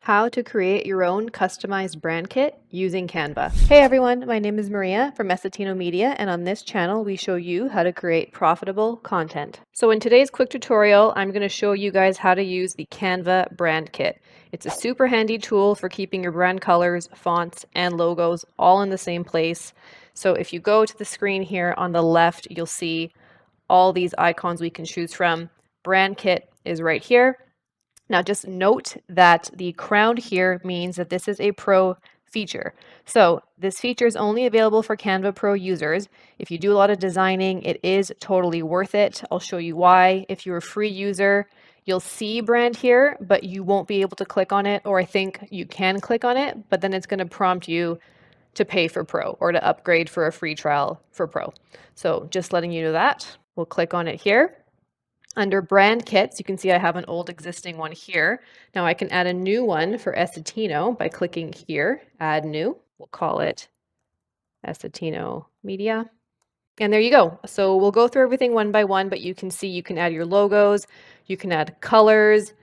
How to create your own customized brand kit using Canva. Hey everyone, my name is Maria from Essetino Media, and on this channel we show you how to create profitable content. So in today's quick tutorial, I'm going to show you guys how to use the Canva brand kit. It's a super handy tool for keeping your brand colors, fonts, and logos all in the same place. So if you go to the screen here on the left, you'll see all these icons we can choose from. Brand kit is right here. Now just note that the crown here means that this is a pro feature. So this feature is only available for Canva Pro users. If you do a lot of designing, it is totally worth it. I'll show you why. If you're a free user, you'll see brand here, but you won't be able to click on it, or I think you can click on it, but then it's going to prompt you to pay for Pro or to upgrade for a free trial for Pro. So just letting you know that. We'll click on it here. Under brand kits, you can see I have an old existing one here. Now I can add a new one for Essetino by clicking here, add new. We'll call it Essetino Media. And there you go. So we'll go through everything one by one, but you can see you can add your logos, you can add colors,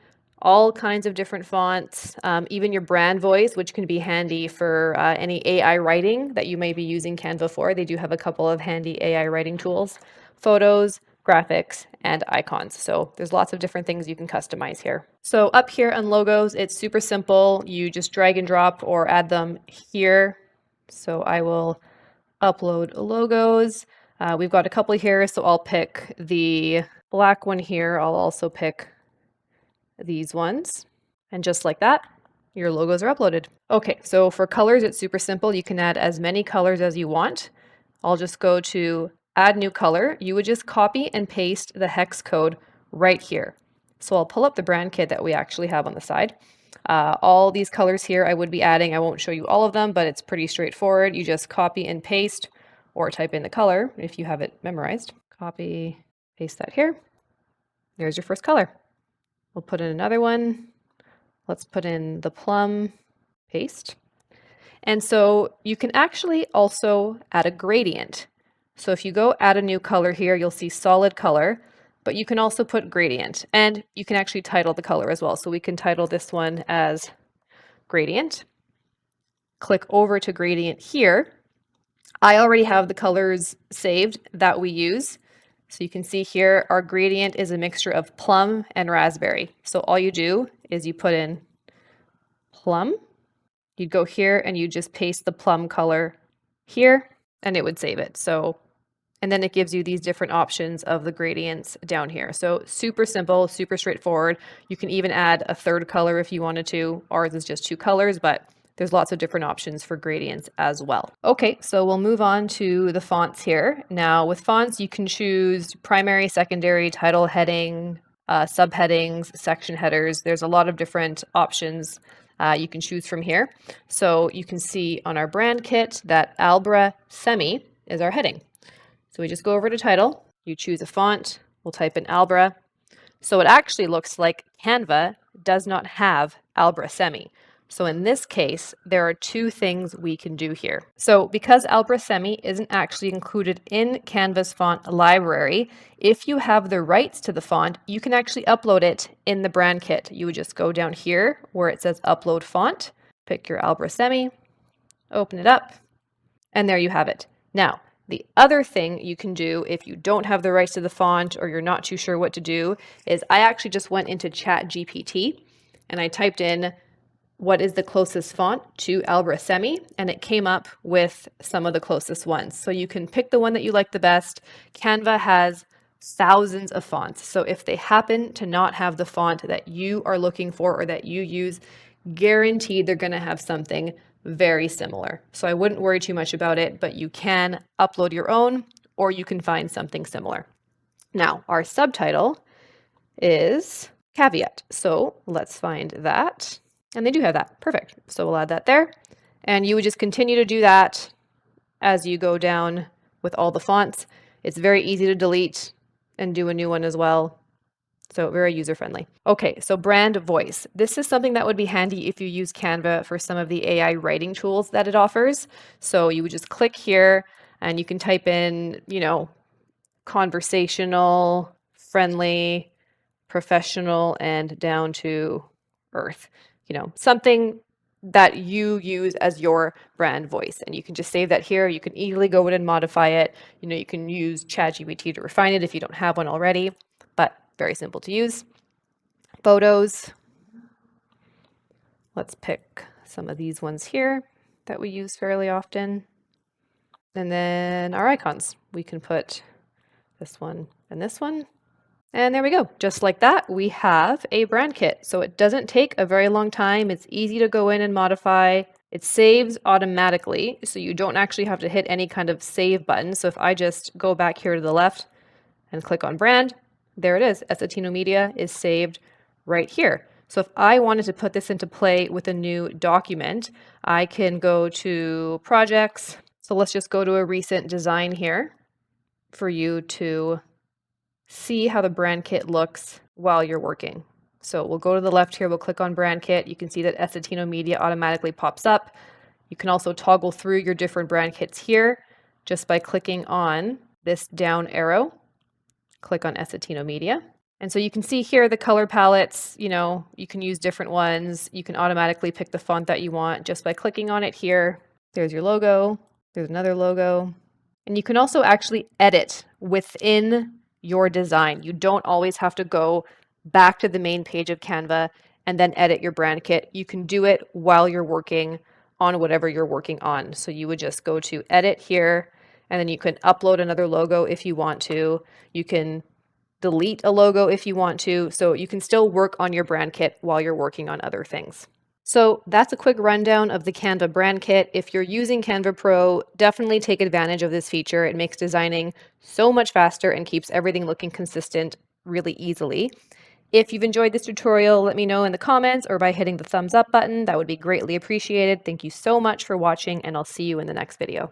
all kinds of different fonts, even your brand voice, which can be handy for any AI writing that you may be using Canva for. They do have a couple of handy AI writing tools, photos, graphics, and icons. So there's lots of different things you can customize here. So up here on logos, it's super simple. You just drag and drop or add them here. So I will upload logos. We've got a couple here, so I'll pick the black one here. I'll also pick these ones. And just like that, your logos are uploaded. Okay, so for colors, it's super simple. You can add as many colors as you want. I'll just go to add new color. You would just copy and paste the hex code right here. So I'll pull up the brand kit that we actually have on the side. All these colors here I would be adding. I won't show you all of them, but it's pretty straightforward. You just copy and paste or type in the color if you have it memorized. Copy, paste that here. There's your first color. We'll put in another one. Let's put in the plum, paste. And so you can actually also add a gradient. So if you go add a new color here, you'll see solid color, but you can also put gradient, and you can actually title the color as well. So we can title this one as gradient. Click over to gradient here. I already have the colors saved that we use. So you can see here, our gradient is a mixture of plum and raspberry. So all you do is you put in plum. You'd go here and you just paste the plum color here and it would save it. So, and then it gives you these different options of the gradients down here. So super simple, super straightforward. You can even add a third color if you wanted to. Ours is just 2 colors, but there's lots of different options for gradients as well. Okay, so we'll move on to the fonts here. Now with fonts, you can choose primary, secondary, title, heading, subheadings, section headers. There's a lot of different options you can choose from here. So you can see on our brand kit that Albra Semi is our heading. So we just go over to title, you choose a font, we'll type in Albra. So it actually looks like Canva does not have Albra Semi. So in this case, there are 2 things we can do here. So because Albra Semi isn't actually included in Canva's font library, if you have the rights to the font, you can actually upload it in the brand kit. You would just go down here where it says upload font, pick your Albra Semi, open it up, and there you have it. Now, the other thing you can do if you don't have the rights to the font or you're not too sure what to do is I actually just went into ChatGPT and I typed in what is the closest font to Albra Semi, and it came up with some of the closest ones. So you can pick the one that you like the best. Canva has thousands of fonts. So if they happen to not have the font that you are looking for or that you use, guaranteed they're going to have something very similar. So I wouldn't worry too much about it, but you can upload your own or you can find something similar. Now, our subtitle is caveat. So let's find that. And they do have that. Perfect. So we'll add that there. And you would just continue to do that as you go down with all the fonts. It's very easy to delete and do a new one as well. So very user-friendly. Okay, so brand voice. This is something that would be handy if you use Canva for some of the AI writing tools that it offers. So you would just click here and you can type in, conversational, friendly, professional, and down to earth. something that you use as your brand voice. And you can just save that here. You can easily go in and modify it. You can use ChatGPT to refine it if you don't have one already, but very simple to use. Photos. Let's pick some of these ones here that we use fairly often. And then our icons. We can put this one and this one. And there we go. Just like that, we have a brand kit. So it doesn't take a very long time. It's easy to go in and modify. It saves automatically, so you don't actually have to hit any kind of save button. So if I just go back here to the left and click on brand, there it is. Essetino Media is saved right here. So if I wanted to put this into play with a new document, I can go to projects. So let's just go to a recent design here for you to see how the brand kit looks while you're working. So we'll go to the left here, we'll click on brand kit. You can see that Essetino Media automatically pops up. You can also toggle through your different brand kits here just by clicking on this down arrow. Click on Essetino Media. And so you can see here the color palettes, you can use different ones. You can automatically pick the font that you want just by clicking on it here. There's your logo, there's another logo. And you can also actually edit within your design. You don't always have to go back to the main page of Canva and then edit your brand kit. You can do it while you're working on whatever you're working on. So you would just go to edit here, and then you can upload another logo if you want to. You can delete a logo if you want to. So you can still work on your brand kit while you're working on other things. So that's a quick rundown of the Canva brand kit. If you're using Canva Pro, definitely take advantage of this feature. It makes designing so much faster and keeps everything looking consistent really easily. If you've enjoyed this tutorial, let me know in the comments or by hitting the thumbs up button. That would be greatly appreciated. Thank you so much for watching, and I'll see you in the next video.